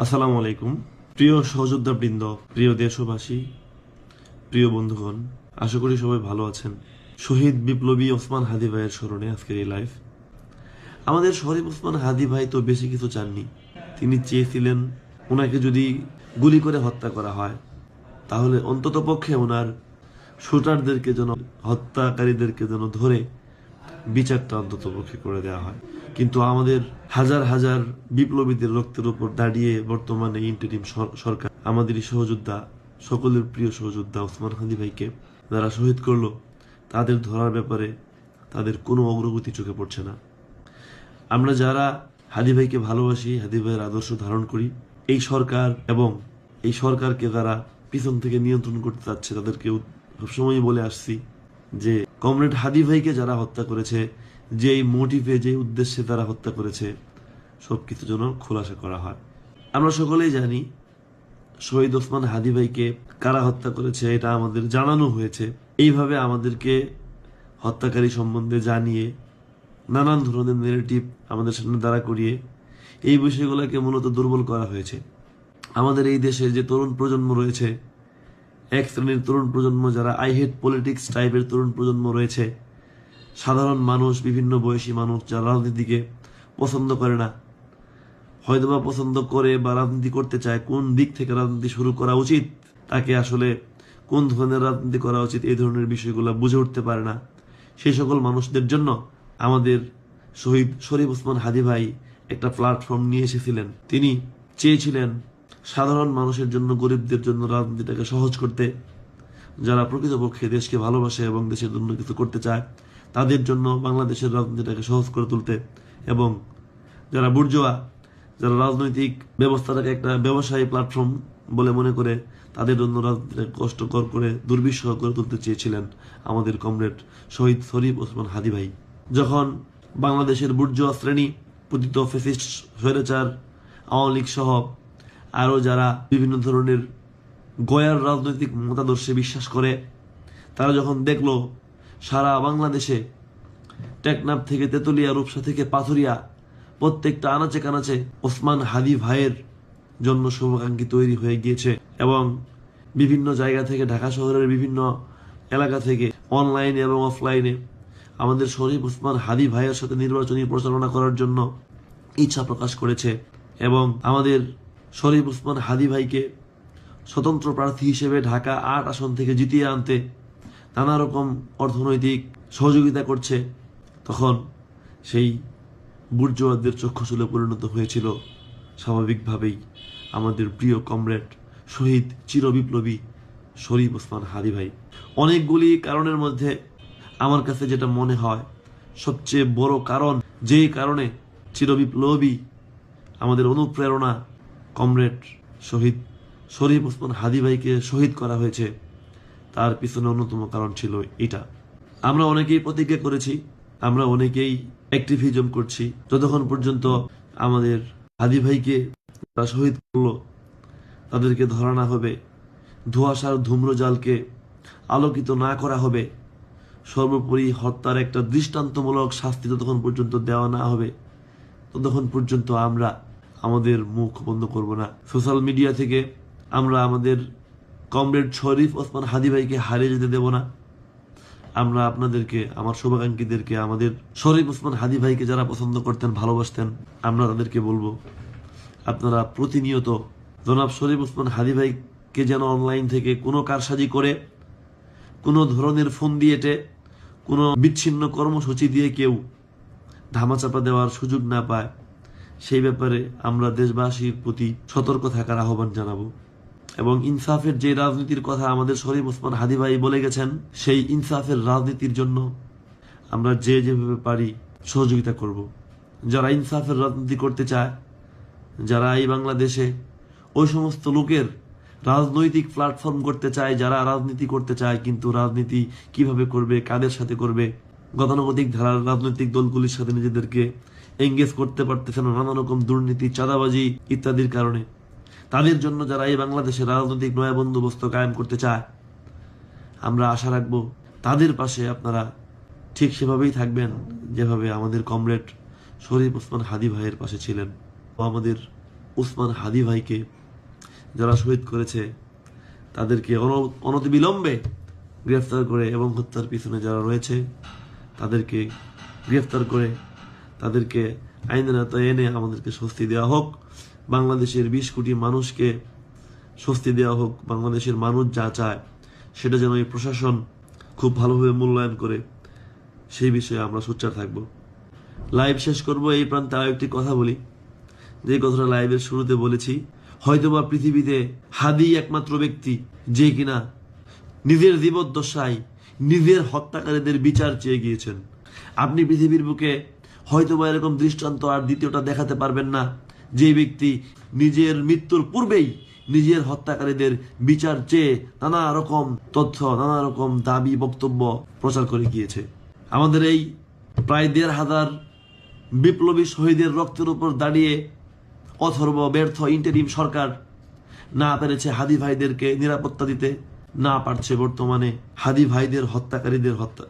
আসসালামু আলাইকুম। প্রিয় সহযোদ্ধা বৃন্দ, প্রিয় দেশবাসী, প্রিয় বন্ধুগণ, আশা করি সবাই ভালো আছেন। শহীদ বিপ্লবী ওসমান হাদি ভাইয়ের স্মরণে আজকের এই লাইভ। আমাদের শরীফ ওসমান হাদি ভাই তো বেশি কিছু চাননি। তিনি চেয়েছিলেন ওনাকে যদি গুলি করে হত্যা করা হয় তাহলে অন্তত পক্ষে ওনার শুটারদেরকে যেন, হত্যাকারীদেরকে যেন ধরে বিচারটা অন্তত পক্ষে করে দেওয়া হয়। কিন্তু আমাদের হাজার হাজার বিপ্লবীদের রক্তের উপর দাঁড়িয়ে বর্তমানে ইন্টারিম সরকার আমাদেরই সহযোদ্ধা, সকলের প্রিয় সহযোদ্ধা ওসমান হাদি ভাইকে যারা শহীদ করলো, তাদের ধরার ব্যাপারে তাদের কোনো অগ্রগতি চোখে পড়ছে না। আমরা যারা হাদি ভাইকে ভালোবাসি, হাদি ভাইয়ের আদর্শ ধারণ করি, এই সরকার এবং এই সরকারকে যারা পিছন থেকে নিয়ন্ত্রণ করতে চাচ্ছে তাদেরকে সবসময় বলে আসছি যে কমরেড হাদি ভাইকে যারা হত্যা করেছে, যেই মোটিভে, যে উদ্দেশ্যে তারা হত্যা করেছে, সবকিছু যেন খোলাসা করা হয়। আমরা সকলেই জানি শহীদ ওসমান হাদি ভাইকে কারা হত্যা করেছে, এটা আমাদের জানানো হয়েছে। এইভাবে আমাদেরকে হত্যাকারী সম্বন্ধে জানিয়ে নানান ধরনের নেগেটিভ আমাদের সামনে দাঁড়া করিয়ে এই বিষয়গুলোকে মূলত দুর্বল করা হয়েছে। আমাদের এই দেশে যে তরুণ প্রজন্ম রয়েছে, এক শ্রেণীর তরুণ প্রজন্ম যারা আই হেট পলিটিক্স টাইপের তরুণ প্রজন্ম রয়েছে, সাধারণ মানুষ, বিভিন্ন বয়সী মানুষ যারা রাজনীতিকে পছন্দ করে না, হয়তোবা পছন্দ করে বা রাজনীতি করতে চায়, কোন দিক থেকে রাজনীতি শুরু করা উচিত, তাকে আসলে কোন ধরনের রাজনীতি করা উচিত, এই ধরনের বিষয়গুলো বুঝে উঠতে পারে না। সেই সকল মানুষদের জন্য আমাদের শহীদ শরীফ ওসমান হাদি ভাই একটা প্ল্যাটফর্ম নিয়ে এসেছিলেন। তিনি চেয়েছিলেন সাধারণ মানুষের জন্য, গরিবদের জন্য রাজনীতিটাকে সহজ করতে। যারা প্রকৃতপক্ষে দেশকে ভালোবাসে এবং দেশের জন্য কিছু করতে চায়, তাদের জন্য বাংলাদেশের রাজনীতিটাকে সহজ করে তুলতে, এবং যারা বুর্জোয়া, যারা রাজনৈতিক ব্যবস্থাটাকে একটা ব্যবসায়ী প্ল্যাটফর্ম বলে মনে করে, তাদের জন্য রাজনীতিটাকে কষ্টকর করে, দুর্বিষহ করে তুলতে চেয়েছিলেন আমাদের কমরেড শহীদ শরীফ ওসমান হাদি ভাই। যখন বাংলাদেশের বুর্জোয়া শ্রেণী, পতিত ফ্যাসিস্ট স্বৈরাচার, আওয়ামী লীগ সহ আরও যারা বিভিন্ন ধরনের গয়ার রাজনৈতিক মতাদর্শে বিশ্বাস করে, তারা যখন দেখলো সারা বাংলাদেশে টেকনাফ থেকে তেতুলিয়া, রূপসা থেকে পাথুরিয়া, প্রত্যেকটা আনাচে কানাচে ওসমান হাদি ভাইয়ের জন্য শুভাকাঙ্ক্ষী তৈরি হয়ে গিয়েছে, এবং বিভিন্ন জায়গা থেকে, ঢাকা শহরের বিভিন্ন এলাকা থেকে, অনলাইনে এবং অফলাইনে আমাদের শরীফ ওসমান হাদি ভাইয়ের সাথে নির্বাচনী প্রচারণা করার জন্য ইচ্ছা প্রকাশ করেছে, এবং আমাদের শরীফ ওসমান হাদি ভাইকে স্বতন্ত্র প্রার্থী হিসেবে ঢাকা ৮ আসন থেকে জিতিয়ে আনতে নানা রকম অর্থনৈতিক সহযোগিতা করছে। তখন সেই বুর্জোয়াদের চক্ষুশূলে পরিণত হয়েছিল স্বাভাবিকভাবেই আমাদের প্রিয় কমরেড শহীদ চিরবিপ্লবী শরীফ ওসমান হাদি ভাই। অনেকগুলি কারণের মধ্যে আমার কাছে যেটা মনে হয় সবচেয়ে বড় কারণ, যেই কারণে চিরবিপ্লবী আমাদের অনুপ্রেরণা কমরেড শহীদ শরীফ ওসমান হাদি ভাইকে শহীদ করা হয়েছে, তার পিছনে অন্যতম কারণ ছিল এটা। আমরা অনেকেই প্রতিজ্ঞা করেছি, আমরা অনেকেই অ্যাক্টিভিজম করছি, যতক্ষণ পর্যন্ত আমাদের হাদি ভাইকে তারা শহীদ করলো তাদেরকে ধরা না হবে, ধোঁয়াশার ধূম্রজালকে আলোকিত না করা হবে, সর্বোপরি হত্যার একটা দৃষ্টান্তমূলক শাস্তি যতক্ষণ পর্যন্ত দেওয়া না হবে, ততক্ষণ পর্যন্ত আমরা আমাদের মুখ বন্ধ করব না। সোশ্যাল মিডিয়া থেকে আমরা আমাদের কমরেড শরীফ ওসমান হাদি ভাইকে হারিয়ে যেতে দেব না। আমরা আপনাদেরকে, আমার শুভাকাঙ্ক্ষীদেরকে, আমাদের শরীফ ওসমান হাদি ভাইকে যারা পছন্দ করতেন, ভালোবাসতেন, আমরা তাদেরকে বলবো আপনারা প্রতিনিয়ত জনাব শরীফ ওসমান হাদি ভাইকে যেন অনলাইন থেকে কোনো কারসাজি করে, কোনো ধরনের ফোন দিয়েটে, কোনো বিচ্ছিন্ন কর্মসূচি দিয়ে কেউ ধামাচাপা দেওয়ার সুযোগ না পায়, সেই ব্যাপারে আমরা দেশবাসীর প্রতি সতর্ক থাকার আহ্বান জানাবো। এবং ইনসাফের যে রাজনীতির কথা আমাদের শরীফ ওসমান হাদি ভাই বলে গেছেন, সেই ইনসাফের রাজনীতির জন্য আমরা যেভাবে পারি সহযোগিতা করব। যারা ইনসাফের রাজনীতি করতে চায়, যারা এই বাংলাদেশে ওই সমস্ত লোকের রাজনৈতিক প্ল্যাটফর্ম করতে চায়, যারা রাজনীতি করতে চায় কিন্তু রাজনীতি কিভাবে করবে, কাদের সাথে করবে, গতানুগতিক ধারার রাজনৈতিক দলগুলির সাথে নিজেদেরকে এঙ্গেজ করতে পারতেছে না নানা রকম দুর্নীতি, চাঁদাবাজি ইত্যাদির কারণে, তাদের জন্য যারা এই বাংলাদেশে রাজনৈতিক নয়া বন্দোবস্ত কায়েম করতে চায়, আমরা আশা রাখবো তাদের পাশে আপনারা ঠিক সেভাবেই থাকবেন যেভাবে আমাদের কমরেড শরীফ ওসমান হাদি ভাইয়ের পাশে ছিলেন। আমাদের ওসমান হাদি ভাইকে যারা শহীদ করেছে তাদেরকে অনতিবিলম্বে গ্রেফতার করে এবং হত্যার পিছনে যারা রয়েছে তাদেরকে গ্রেফতার করে তাদেরকে আইনের আওতায় এনে আমাদেরকে স্বস্তি দেওয়া হোক। বাংলাদেশের 20 কোটি মানুষকে স্বস্তি দেওয়া হোক। বাংলাদেশের মানুষ যা চায় সেটা যেন এই প্রশাসন খুব ভালোভাবে মূল্যায়ন করে, সেই বিষয়ে আমরা সোচ্চার থাকব। লাইভ শেষ করব এই প্রান্তে আরো একটি কথা বলি, যে কথাটা লাইভের শুরুতে বলেছি। হয়তোবা পৃথিবীতে হাদি একমাত্র ব্যক্তি যে কিনা নিজের জীবদ্দশায় নিজের হত্যাকারীদের বিচার চেয়ে গিয়েছেন। আপনি পৃথিবীর বুকে হয়তোবা এরকম দৃষ্টান্ত আর দ্বিতীয়টা দেখাতে পারবেন না, যে ব্যক্তি নিজের মৃত্যুর পূর্বেই নিজের হত্যাকারীদের বিচার চেয়ে নানা রকম তথ্য, নানা রকম দাবি, বক্তব্য প্রচার করে গিয়েছে। আমাদের এই প্রায় 1,500 বিপ্লবী শহীদের রক্তের উপর দাঁড়িয়ে অথর্ব ব্যর্থ ইন্টারিম সরকার না পেরেছে হাদি ভাইদেরকে নিরাপত্তা দিতে, না পারছে বর্তমানে হাদি ভাইদের হত্যাকারীদের হত্যা